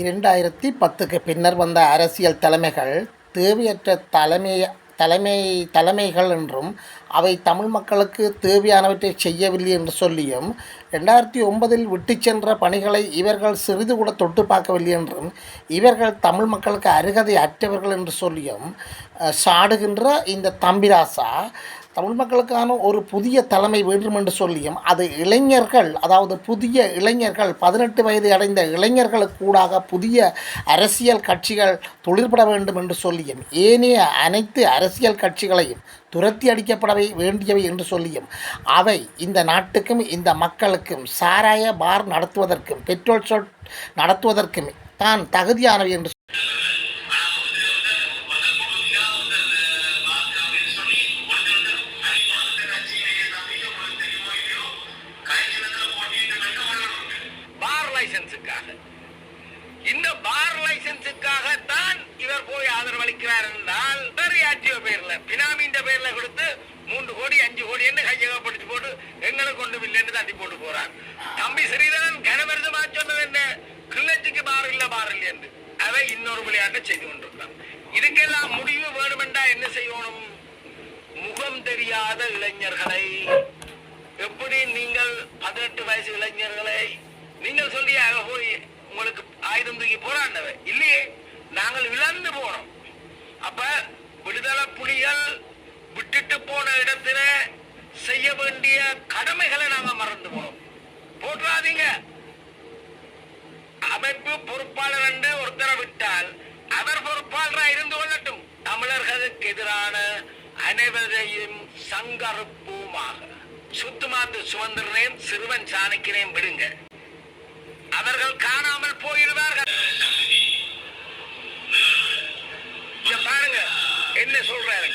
2010க்கு பின்னர் வந்த அரசியல் தலைமைகள் தேவையற்ற தலைமைகள் என்றும் அவை தமிழ் மக்களுக்கு தேவையானவற்றை செய்யவில்லை என்று சொல்லியும் 2009 விட்டுச் சென்ற பணிகளை இவர்கள் சிறிது கூட தொட்டு பார்க்கவில்லை என்றும் இவர்கள் தமிழ் மக்களுக்கு அருகதை அற்றவர்கள் என்று சொல்லியும் சாடுகின்ற இந்த தம்பிராசா தமிழ் மக்களுக்கான ஒரு புதிய தலைமை வேண்டும் என்று சொல்லியும் அது இளைஞர்கள், அதாவது புதிய இளைஞர்கள் 18 வயது அடைந்த இளைஞர்களுக்கூடாக புதிய அரசியல் கட்சிகள் தொழிற்பட வேண்டும் என்று சொல்லியும் ஏனைய அனைத்து அரசியல் கட்சிகளையும் துரத்தி அடிக்கப்படவே வேண்டியவை என்று சொல்லியும் அவை இந்த நாட்டுக்கும் இந்த மக்களுக்கும் சாராய பார் நடத்துவதற்கும் பெட்ரோல் ஷாட் நடத்துவதற்கும் தான் தகுதியானவை என்று இந்த பார் லைசன்ஸுக்காக தான் இவர் போய் ஆதரவளிக்கிறார் என்றால் ஆட்சியோ பேர்ல பினாமின் பேர்ல கொடுத்து 3 கோடி 5 கோடி என்று கையகப்படுத்தி போட்டு எங்களுக்கு கொண்டு இல்லை என்று தட்டி போட்டு போறார். தம்பி ஸ்ரீதரன் கனவருதமா சொன்னது என்ன, கிள்ளச்சிக்கு பார் இல்லை என்று அவை இன்னொரு விளையாட்டை செய்து கொண்டிருக்கார். இதுக்கெல்லாம் முடிவு வேணுமென்றா என்ன செய்யணும்? முகம் தெரியாத இளைஞர்களை எப்படி நீங்கள் 18 வயசு இளைஞர்களை நீங்கள் சொல்லி போய் உங்களுக்கு ஆயுதம் தூக்கி போராண்டவை இல்லையே, நாங்கள் இழந்து போனோம். அப்ப விடுதலை புலிகள் விட்டுட்டு போன இடத்துல செய்ய வேண்டிய கடமைகளை நாங்க மறந்து போனோம். போற்றாதீங்க. அமைப்பு பொறுப்பாளர் என்று ஒருத்தரை விட்டால் அவர் பொறுப்பாளராக இருந்து கொள்ளட்டும். தமிழர்களுக்கு எதிரான அனைவரையும் சங்கருப்புமாக சுத்துமாத்து சுமந்திரனையும் சிறுவன் சாணக்கினையும் விடுங்க. அவர்கள் காணாமல் போயிருவார்கள். பாருங்க என்ன சொல்றாரு.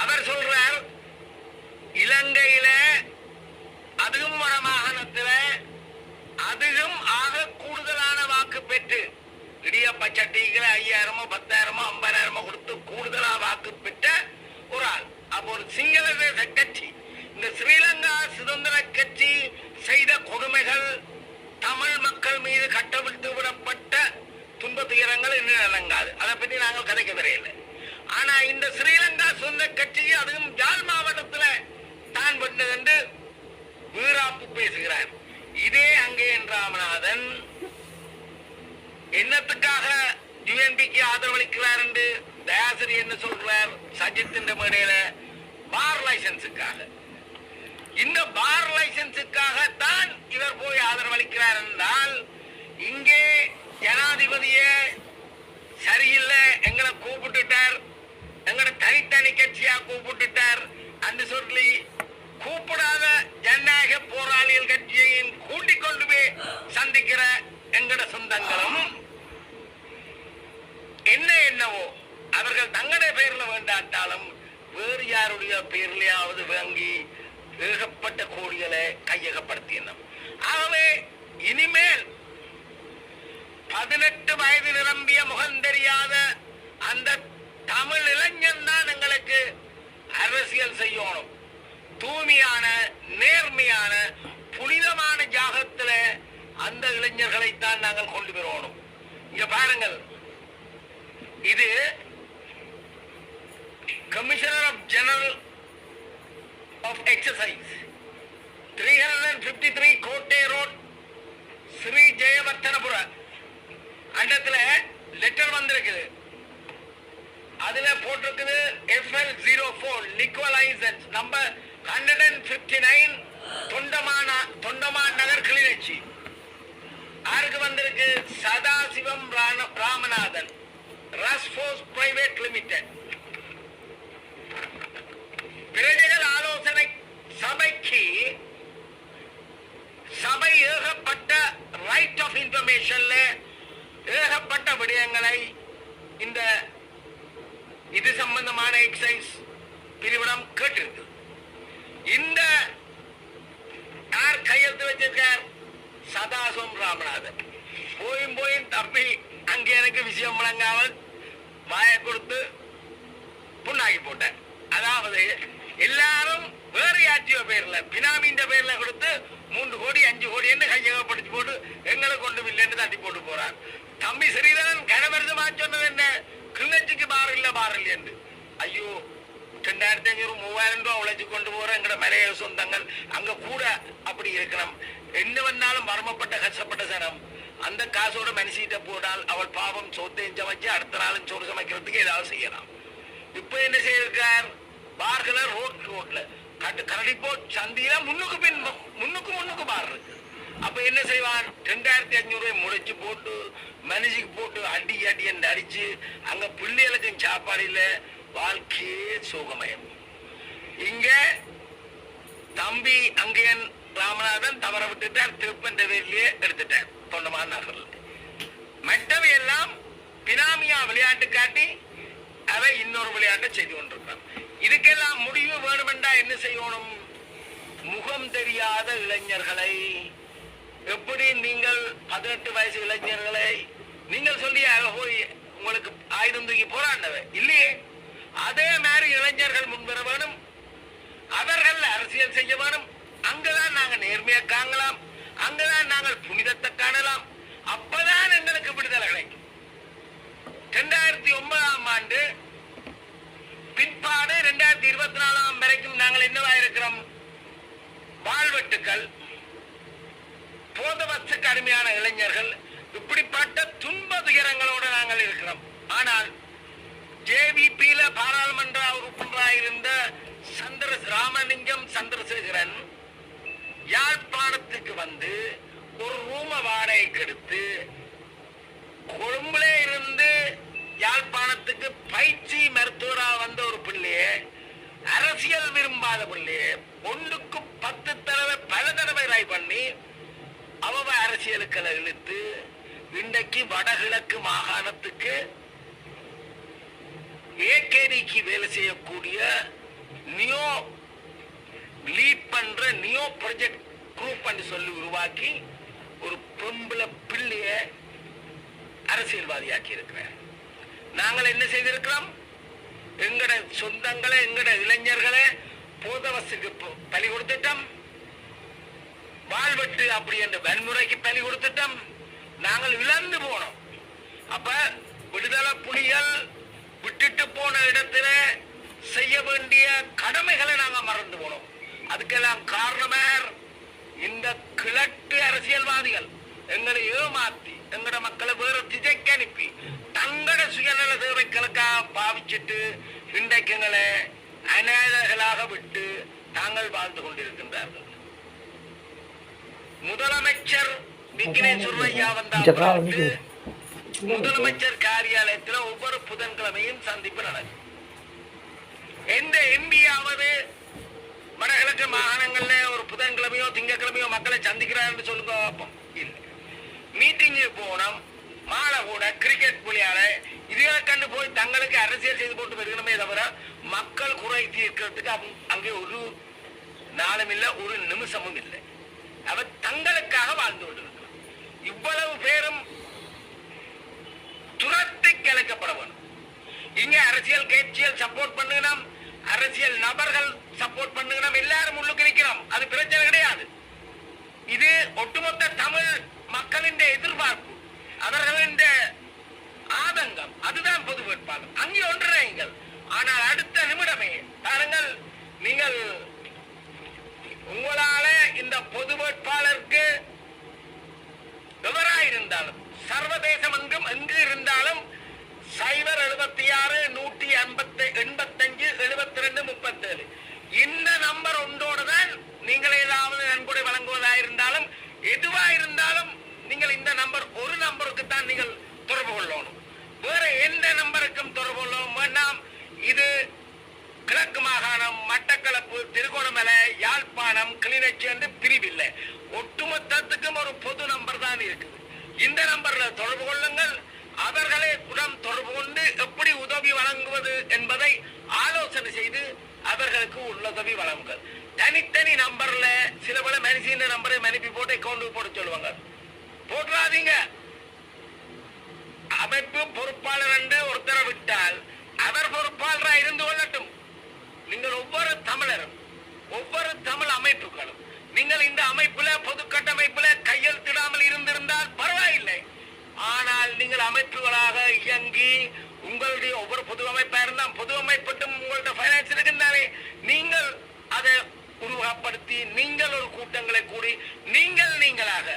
அவர் சொல்றார், இலங்கையில அதுவும் வடமாகாணத்தில் அதுவும் ஆக கூடுதலான வாக்கு பெற்று இடியப்ப சட்டிகளை 5000 10,000 50,000 கொடுத்து கூடுதலா வாக்கு பெற்ற ஒரு ஆள். அப்போ ஒரு சிங்கள தேச கட்சி இந்த ஸ்ரீலங்கா சுதந்திர கட்சி செய்த கொடுமைகள், தமிழ் மக்கள் மீது கட்டவிழ்த்து விடப்பட்ட துன்ப துயரங்கள் இன்னும் அடங்காது. அதை பற்றி நாங்கள் கதைக்க வரையில்லை. ஆனா இந்த ஸ்ரீலங்கா சொந்த கட்சி அதுவும் யாழ் மாவட்டத்துல தான் பண்ணது என்று வீராப்பு பேசுகிறார். இதே அங்கே ராமநாதன் என்னத்துக்காக யுஎன்பிக்கு ஆதரவளிக்கிறார் என்று தயாசிரி என்ன சொல்றார் சஜித் மேடையில? பார் லைசன்ஸுக்காக. இந்த பார் லைசன்ஸுக்காக தான் இவர் போய் ஆதரவளிக்கிறார் என்றால் இங்கே ஜனாதிபதியே சரியில்லை, எங்களை கூப்பிட்டுட்டார், எங்களை தனித்தனி கட்சியா கூப்பிட்டுட்டார் என்று சொல்லி கூப்பிடாத ஜனநாயக போராளிகள் கட்சியையும் கூட்டிக் கொண்டு போய் சந்திக்கிற எங்கட சொந்தங்களும் என்னவோ அவர்கள் தங்களுடைய பெயர்ல வேண்டாட்டாலும் வேறு யாருடைய பெயர்லையாவது வாங்கி ஏகப்பட்ட கோடிகளை கையகப்படுத்தினோம். ஆகவே இனிமேல் 18 வயது நிரம்பிய முகம் தெரியாத அந்த தமிழ் இளைஞன் தான் எங்களுக்கு அரசியல் செய்யணும். தூய்மையான நேர்மையான புனிதமான ஜாகத்துல அந்த இளைஞர்களைத்தான் நாங்கள் கொண்டு வரணும். இங்க பாருங்கள், இது commissioner of general of excise 353 Kotte road, Sri Jayawardenepura அண்டத்துல லெட்டர் வந்திருக்குது. அதுல போட்டிருக்குது FL04 liquor licence number 159 Thondaman Nagar Kilinochchi. யாருக்கு வந்திருக்கு? சதாசிவம் ராமநாதன், ரஸ்போஸ் பிரைவேட் லிமிடெட். பிரஜைகள் ஆலோசனை சபைக்கு சபை ஏகப்பட்ட ரைட் ஆஃப் இன்ஃபர்மேஷன்ல ஏகப்பட்ட விடயங்களை இந்த இது சம்பந்தமான எக்ஸைஸ் பிரிவிடம் கேட்டிருக்கு. இந்த யார் கையெழுத்து வச்சிருக்கார்? சதாசிவம் ராமநாதன். போயும் தப்பி அங்கே எனக்கு விஷயம் முழங்காமல் வாயை கொடுத்து புண்ணாக்கி போட்டேன். அதாவது எல்லாரும் வேறு யாற்றியோ பேர்ல பினாமின்ற பேர்ல கொடுத்து 3 கோடி 5 கோடி என்று கையகப்படுத்தி போட்டு எங்களை கொண்டு இல்லைன்னு தட்டி போட்டு போறார். தம்பி ஸ்ரீதரன் கனவருதமா சொன்னது என்ன? கிளிநொச்சிக்கு பார் இல்லை என்று. ஐயோ, 2500 3000 ரூபாய் உழைச்சு கொண்டு போற எங்கட மலைய சொந்தங்கள் அங்க கூட அப்படி இருக்கணும். என்ன வந்தாலும் மர்மப்பட்ட கஷ்டப்பட்ட சனம் அந்த காசோட மனுஷிட்ட போனால் அவள் பாவம் சோத்தையும் சமைச்சு அடுத்த நாளும் சோறு சமைக்கிறதுக்கு ஏதாவது செய்யலாம். இப்ப என்ன செய்யிருக்கார்? பார்களை ரோட்ல கரடிப்போ சந்தியில முன்னுக்கு பார் இருக்கு. அப்ப என்ன செய்வான்? 2500 ரூபாய் முளைச்சு போட்டு மனுஷிக்கு போட்டு அடி என்று அடிச்சு அங்க பிள்ளைகளுக்கு சாப்பாடு இல்ல, வாழ்க்கையே சோகமயம். இங்க தம்பி அங்கேயன் ராமநாதன் தவற விட்டுட்டார், திருப்பந்த வேலையே எடுத்துட்டார் தொண்டமான் நகர்ல. மற்றவை எல்லாம் பினாமியா விளையாட்டு காட்டி அவை இன்னொரு விளையாட்டை செய்து கொண்டிருக்கான். இதுக்கெல்லாம் முடிவு வேணுமென்றா என்ன செய்யணும்? முகம் தெரியாத இளைஞர்களை எப்படி நீங்கள் 18 வயசு இளைஞர்களை நீங்கள் சொல்லி போய் உங்களுக்கு ஆயுதம் தூக்கி போராண்டவை இல்லையே. அதே மாதிரி இளைஞர்கள் முன்வர வேணும், அவர்கள் அரசியல் செய்ய வேணும். அங்கதான் நாங்க நேர்மையை காணலாம், அங்கதான் நாங்கள் புனிதத்தை காணலாம். அப்பதான் எங்களுக்கு விடுதலை கிடைக்கும். 2009ஆம் ஆண்டு பிற்பாடு 2024 வரைக்கும் நாங்கள் என்னவா இருக்கிறோம்? வாழ்வெட்டுக்கள், போதவத்துக்கு அருமையான இளைஞர்கள், இப்படிப்பட்ட துன்ப துயரங்களோடு நாங்கள் இருக்கிறோம். ஆனால் JVP-ல பாராளுமன்ற உறுப்பினராக இருந்த ராமலிங்கம் சந்திரசேகரன் யாழ்ப்பாணத்துக்கு வந்து ஒரு ரூம வாடகைக்கு எடுத்து கொழும்புல இருந்து யாழ்ப்பாணத்துக்கு பயிற்சி மருத்துவரா வந்த ஒரு பிள்ளைய, அரசியல் விரும்பாத பிள்ளைய 1க்கு 10 தடவை பல தடவை ராய் பண்ணி அவ அரசியலுக்களை இழுத்து இன்றைக்கு வடகிழக்கு மாகாணத்துக்கு ஏகேடிக்கு வேலை செய்யக்கூடிய நியோ லீட் பண்ற நியோ ப்ராஜெக்ட் குரூப் சொல்லி உருவாக்கி ஒரு பொம்பளை பிள்ளைய அரசியல்வாதியாக்கி இருக்கிறேன். நாங்கள் என்ன செய்திருக்கிறோம்? எங்கட சொந்தங்களை எங்கட இளைஞர்களை போதவசுக்கு பலி கொடுத்துட்டோம், வாழ்வெட்டு அப்படி என்ற வன்முறைக்கு பலி கொடுத்துட்டோம். நாங்கள் இழந்து போனோம். அப்ப விடுதலை புலிகள் விட்டுட்டு போன இடத்துல செய்ய வேண்டிய கடமைகளை நாங்க மறந்து போனோம். அதுக்கெல்லாம் காரணமார் இந்த கிழட்டு அரசியல்வாதிகள் எங்களை ஏமாத்தி எங்கட மக்களை வேறு திசைக்கு அனுப்பி தங்கட சுயநல தேவைகளுக்காக பாவிச்சுட்டு இன்றைக்கு எங்களை அநாதர்களாக விட்டு தாங்கள் வாழ்ந்து கொண்டிருக்கின்றார்கள். முதலமைச்சர் விக்னேஸ்வரையா வந்தால் முதலமைச்சர் காரியாலயத்தில் ஒவ்வொரு புதன்கிழமையும் சந்திப்பு நடக்கும். எந்த எம்பியாவது வடகிழக்கு மாகாணங்கள்ல ஒரு புதன்கிழமையோ திங்கக்கிழமையோ மக்களை சந்திக்கிறார் சொல்லுங்க. இல்லை, மீட்டிங்கு போனோம், மாலை கூட கிரிக்கெட் விளையாட இதுகளை கண்டு போய் தங்களுக்கு அரசியல் செய்து போட்டு வருகிறமே தவிர மக்கள் குறை தீர்க்கிறதுக்கு அங்கே ஒரு நாளும் இல்லை, ஒரு நிமிஷமும் இல்லை. அவர் தங்களுக்காக வாழ்ந்து கொண்டிருக்கிறார். இவ்வளவு பேரும் துரத்தி கிளக்கப்பட வேண்டும். இங்க அரசியல் கட்சிகள் சப்போர்ட் பண்ணுகிறோம், அரசியல் நபர்கள் சப்போர்ட் பண்ணுகிறோம், எல்லாரும் உள்ளுக்கு நிற்கிறோம். அது பிரச்சனை கிடையாது. இது ஒட்டுமொத்த தமிழ் மக்களின் எதிர்பார்ப்பு, அவர்களின் ஆதங்கம். அதுதான் பொது வேட்பாளர். அங்கே ஒன்றிணைங்கள். ஆனால் அடுத்த நிமிடமே பாருங்கள், நீங்கள் உங்களால இந்த பொது வேட்பாளருக்கு எவராயிருந்தாலும் சர்வதேசம் எங்கு இருந்தாலும் 076 185 72 37 இந்த நம்பர் ஒன்றோடு தான் நீங்கள் ஏதாவது நன்கொடை வழங்குவதாயிருந்தாலும் எதுவாயிருந்தாலும் நீங்கள் இந்த நம்பர், ஒரு நம்பருக்கு தான் நீங்கள் தொடர்பு கொள்ளணும். வேற எந்த நம்பருக்கும் தொடர்பு கொள்ளவும் வேண்டாம். இது கிழக்கு மாகாணம், மட்டக்களப்பு, திருகோணமலை, யாழ்ப்பாணம், கிளிநொச்சி என்று பிரிவில்லை. ஒட்டுமொத்தத்துக்கும் ஒரு பொது நம்பர் தான் இருக்குது. இந்த நம்பர்ல தொடர்பு கொள்ளுங்கள். அவர்களே உடன் தொடர்பு கொண்டு எப்படி உதவி வழங்குவது என்பதை ஆலோசனை செய்து அவர்களுக்கு உதவி வழங்குங்கள். தனித்தனி நம்பர்ல சில பல மனுஷின் நம்பரை அனுப்பி போட்டு அக்கௌண்ட் போட சொல்லுவாங்க. போட்டுறாதீங்க. அமைப்பு பொறுப்பாளர் என்று ஒருத்தரை விட்டால் அவர் பொறுப்பாளராக இருந்து கொள்ளட்டும். நீங்கள் ஒவ்வொரு தமிழரும், ஒவ்வொரு தமிழ் அமைப்புகளும் நீங்கள் இந்த அமைப்புல, பொது கட்டமைப்புல கையெழுத்திடாமல் இருந்திருந்தால் பரவாயில்லை. ஆனால் நீங்கள் அமைப்புகளாக இயங்கி உங்களுடைய ஒவ்வொரு பொது அமைப்பா இருந்தால் பொது அமைப்பட்டும் உங்களோட பைனான்ஸ் இருக்கின்றாரே, நீங்கள் அதை உருவகப்படுத்தி நீங்கள் ஒரு கூட்டங்களை கூடி நீங்களாக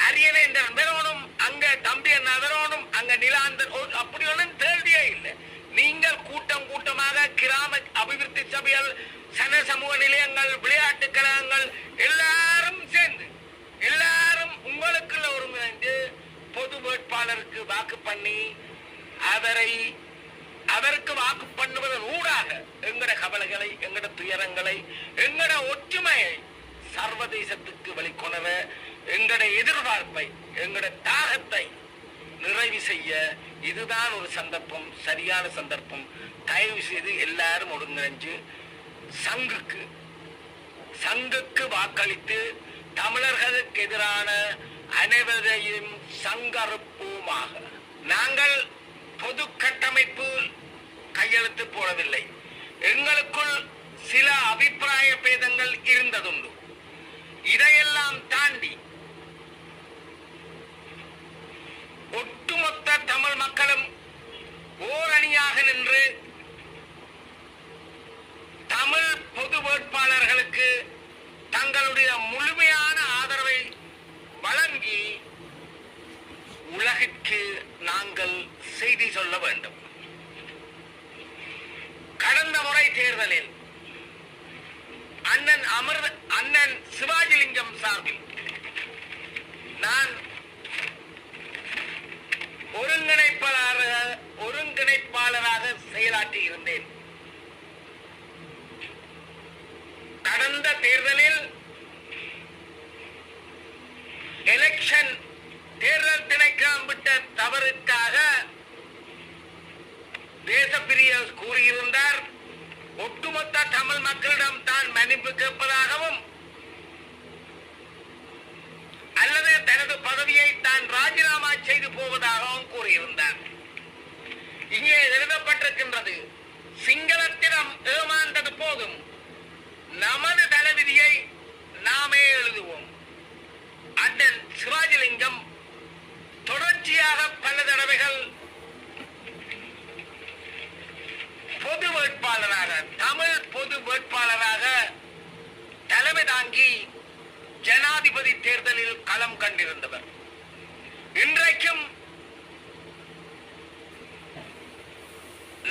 அரியணேந்திரன் வரணும், அங்க தம்பி என்ன வரணும், அங்க நிலாந்தன் அப்படி ஒன்றும் தேவையே இல்லை. நீங்கள் கூட்டமாக கிராம அபிவிருத்தி சபைகள், சன சமூக நிலையங்கள், விளையாட்டு கழகங்கள் எல்லாரும் சேர்ந்து எல்லாரும் உங்களுக்குள்ள ஒருங்கிணைந்து பொது வேட்பாளருக்கு வாக்கு பண்ணி அவருக்கு வாக்கு பண்ணுவதன் ஊடாக எங்கட கவலைகளை, எங்கட துயரங்களை, எங்கட ஒற்றுமையை சர்வதேசத்துக்கு வெளிக்கொணர, எங்கட எதிர்பார்ப்பை, எங்கட தாகத்தை நிறைவு செய்ய இதுதான் ஒரு சந்தர்ப்பம், சரியான சந்தர்ப்பம். தயவு செய்து எல்லாரும் ஒருங்கிணைஞ்சு சங்குக்கு வாக்களித்து தமிழர்களுக்கு எதிரான அனைவரையும் சங்கறுப்போமாக. நாங்கள் பொது கட்டமைப்பு கையெழுத்து போடவில்லை. எங்களுக்குள் சில அபிப்பிராய பேதங்கள் இருந்ததுண்டு. இதையெல்லாம் தாண்டி ஒட்டுமொத்த தமிழ் மக்களும் ஓரணியாக நின்று தமிழ் பொது வேட்பாளர்களுக்கு தங்களுடைய முழுமையான ஆதரவை வழங்கி உலகிற்கு நாங்கள் செய்தி சொல்ல வேண்டும். கடந்த முறை தேர்தலில் அண்ணன் சிவாஜிலிங்கம் சார்பில் நான் ஒருங்கிணைப்பாளராக செயலாற்றி இருந்தேன். கடந்த தேர்தலில் எலெக்ஷன் தேர்தல் திணைக்களம் விட்ட தவறுக்காக தேசப்பிரிய கூறியிருந்தார். ஒட்டுமொத்த தமிழ் மக்களிடம் தான் மன்னிப்பு கேட்பதாகவும் அல்லது தனது பதவியை தான் ராஜினாமா செய்து போவதாகவும் கூறியிருந்தார். இங்கே எழுதப்பட்டிருக்கின்றது, சிங்களத்திடம் ஏமாந்தது போதும், நமது தலைவிதியை நாமே எழுதுவோம். அண்ணன் சிவாஜிலிங்கம் தொடர்ச்சியாக பல தடவைகள் பொது வேட்பாளராக, தமிழ் பொது வேட்பாளராக தலைமை தாங்கி ஜனாதிபதி தேர்தலில் களம் கண்டிருந்தவர். இன்றைக்கும்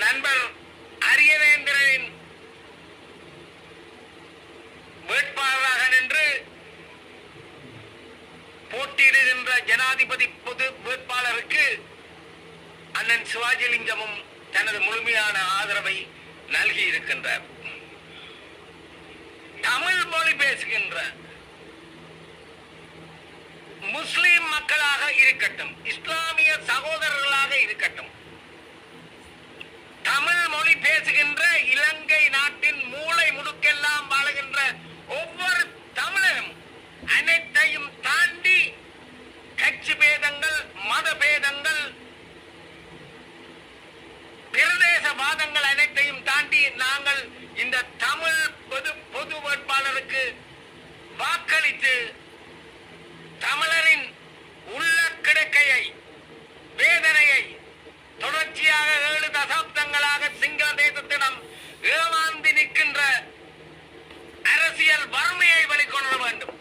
நண்பர் அரியநேந்திரனின் வேட்பாளராக நின்று போட்டியிடுகின்ற ஜனாதிபதி பொது வேட்பாளருக்கு அண்ணன் சிவாஜிலிங்கமும் தனது முழுமையான ஆதரவை நல்கி இருக்கின்றார். தமிழ் மொழி பேசுகின்ற முஸ்லிம் மக்களாக இருக்கட்டும், இஸ்லாமிய சகோதர நாங்கள் இந்த தமிழ் பொது வேட்பாளருக்கு வாக்களித்து தமிழரின் உள்ள கிடக்கையை வேதனையை தொடர்ச்சியாக 7 தசாப்தங்களாக சிங்கள தேசத்திடம் ஏமாந்து நிற்கின்ற அரசியல் வறுமையை வெளிக்கொணர வேண்டும்.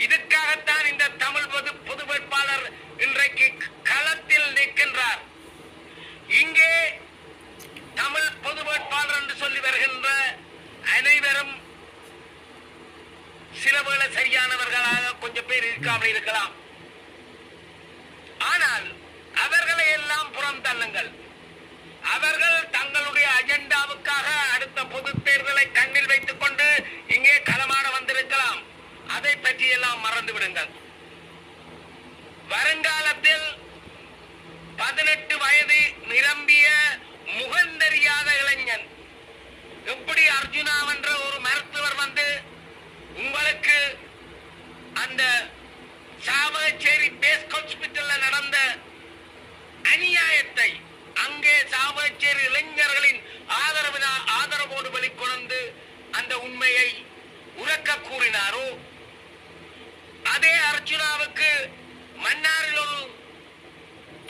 இதுக்காகத்தான் இந்த தமிழ் பொது வேட்பாளர் இன்றைக்கு களத்தில் நிற்கின்றார். இங்கே தமிழ் பொது வேட்பாளர் என்று சொல்லி வருகின்ற அனைவரும் சில வேளை சரியானவர்களாக கொஞ்சம் பேர் இருக்காமல் இருக்கலாம். ஆனால் அவர்களை எல்லாம் புறம் தள்ளுங்கள். அவர்கள் தங்களுடைய அஜெண்டாவுக்காக அடுத்த பொது தேர்தலை கண்ணில் வைத்துக் கொண்டு இங்கே களமாட வந்திருக்கலாம். அதை பற்றி எல்லாம் மறந்து விடுங்கள். வருங்காலத்தில் 18 வயது நிரம்பிய முகந்தறியாத இளைஞன் எப்படி அர்ஜுனா என்ற ஒரு மருத்துவர் வந்து உங்களுக்கு அந்த சாவகச்சேரி பேஸ் ஹாஸ்பிட்டல்ல நடந்த அநியாயத்தை அங்கே சாவகச்சேரி இளைஞர்களின் ஆதரவோடு வெளிக்கொணர்ந்து அந்த உண்மையை உறக்க கூறினாரோ, அதே அர்ஜுனாவுக்கு மன்னாரில் ஒரு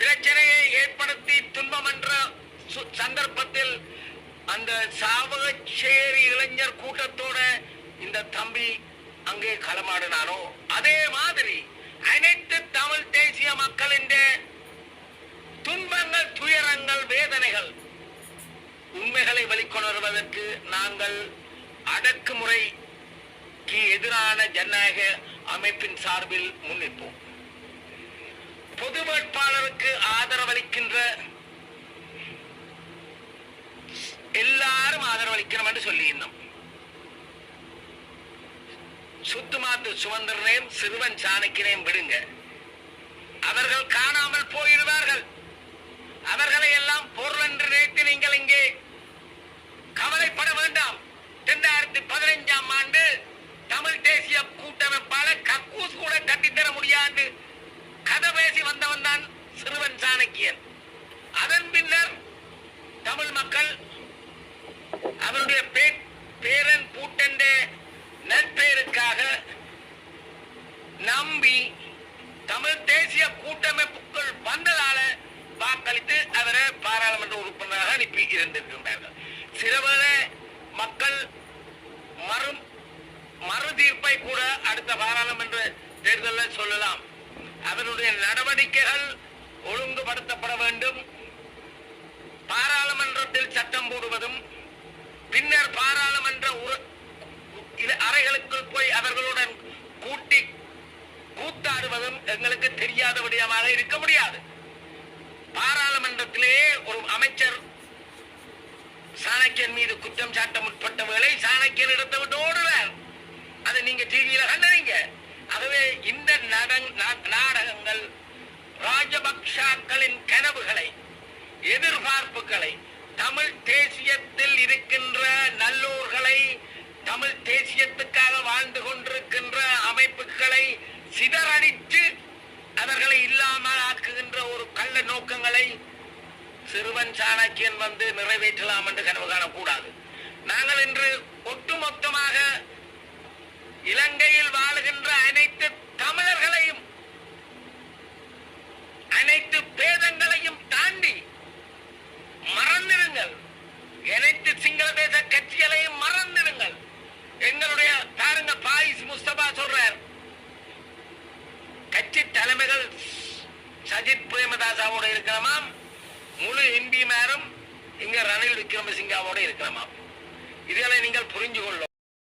பிரச்சனையை ஏற்படுத்தி துன்பம் என்ற சந்தர்ப்பத்தில் அந்த சாவகச்சேரி இளைஞர் கூட்டத்தோட இந்த தம்பி அங்கே களமாடினாரோ, அதே மாதிரி அனைத்து தமிழ் தேசிய மக்களின் துன்பங்கள், துயரங்கள், வேதனைகள், உண்மைகளை வெளிக்கொணர்வதற்கு நாங்கள் அடக்குமுறைக்கு எதிரான ஜனநாயக அமைப்பின் சார்பில் முன்னிற்போம். பொது வேட்பாளருக்கு ஆதரவளிக்கின்ற எல்லாரும் ஆதரவளிக்கணும் என்று சொல்லியிருந்தோம். சுத்துமாத்து சுமந்திரனையும் சிறுவன் சாணக்கியனையும் விடுங்க, அவர்கள் காணாமல் போயிடுவார்கள். அவர்களை எல்லாம் பொருள் என்று நினைத்து நீங்கள் இங்கே கவலைப்பட வேண்டாம். 2015ஆம் ஆண்டு தமிழ் தேசிய கூட்டமைப்பாளர் கக்கூஸ் கூட கட்டித்தர முடியாது கதை பேசி வந்தவன் தான் சிறுவன் சாணக்கியன். அதன் பின்னர் தமிழ் மக்கள் அவருடைய பேரன் பூட்டென்ற நற்பெயருக்காக நம்பி தமிழ் தேசிய கூட்டமைப்புக்குள் வந்ததால வாக்களித்து அவரை பாராளுமன்ற உறுப்பினராக அனுப்பி இருந்திருக்கின்றார்கள். சிறுவரை மக்கள் மறு தீர்ப்பை கூட அடுத்த பாராளுமன்ற தேர்தலில் சொல்லலாம். அவருடைய நடவடிக்கைகள் ஒழுங்குபடுத்தப்பட வேண்டும். பாராளுமன்றத்தில் சட்டம் போடுவதும் பின்னர் பாராளுமன்ற அறைகளுக்குள் போய் அவர்களுடன் கூத்தாடுவதும் எங்களுக்கு தெரியாத விடயமாக இருக்க முடியாது. பாராளுமன்றத்திலே ஒரு அமைச்சர் சாணக்கியன் மீது குற்றம் சாட்ட முற்பட்ட வேளை சாணக்கியன் இடத்தை விட்டு ஓடுவார். அதை நீங்க டிவியில கண்டீங்க. ஆகவே இந்த நாடகங்கள் ராஜபக்ஷாக்களின் கனவுகளை, எதிர்பார்ப்புகளை, தமிழ் தேசியத்தில் இருக்கின்ற நல்லோர்களை, தமிழ் தேசியத்துக்காக வாழ்ந்து கொண்டிருக்கின்ற அமைப்புகளை சிதறடித்து அவர்களை இல்லாமல் ஆக்குகின்ற ஒரு கள்ள நோக்கங்களை சிறுவன் சாணக்கியன் வந்து நிறைவேற்றலாம் என்று கனவு காணக்கூடாது. நாங்கள் இன்று ஒட்டுமொத்தமாக இலங்கையில் வாழுகின்ற அனைத்து தமிழர்களையும், அனைத்து பேதங்களையும் தாண்டி மறந்திருங்கள். அனைத்து சிங்கள தேச கட்சிகளையும் மறந்திருங்கள். எங்களுடைய பாருங்க, பாயிஸ் முஸ்தபா சொல்றார், கட்சி தலைமைகள் சஜித் பிரேமதாசாவோட இருக்கிறமாம், முழு எம்பிமாரும் இங்க ரணில் விக்ரமசிங்காவோட இருக்கிறமாம். இதுகளை நீங்கள் புரிஞ்சு கொள்ளும்.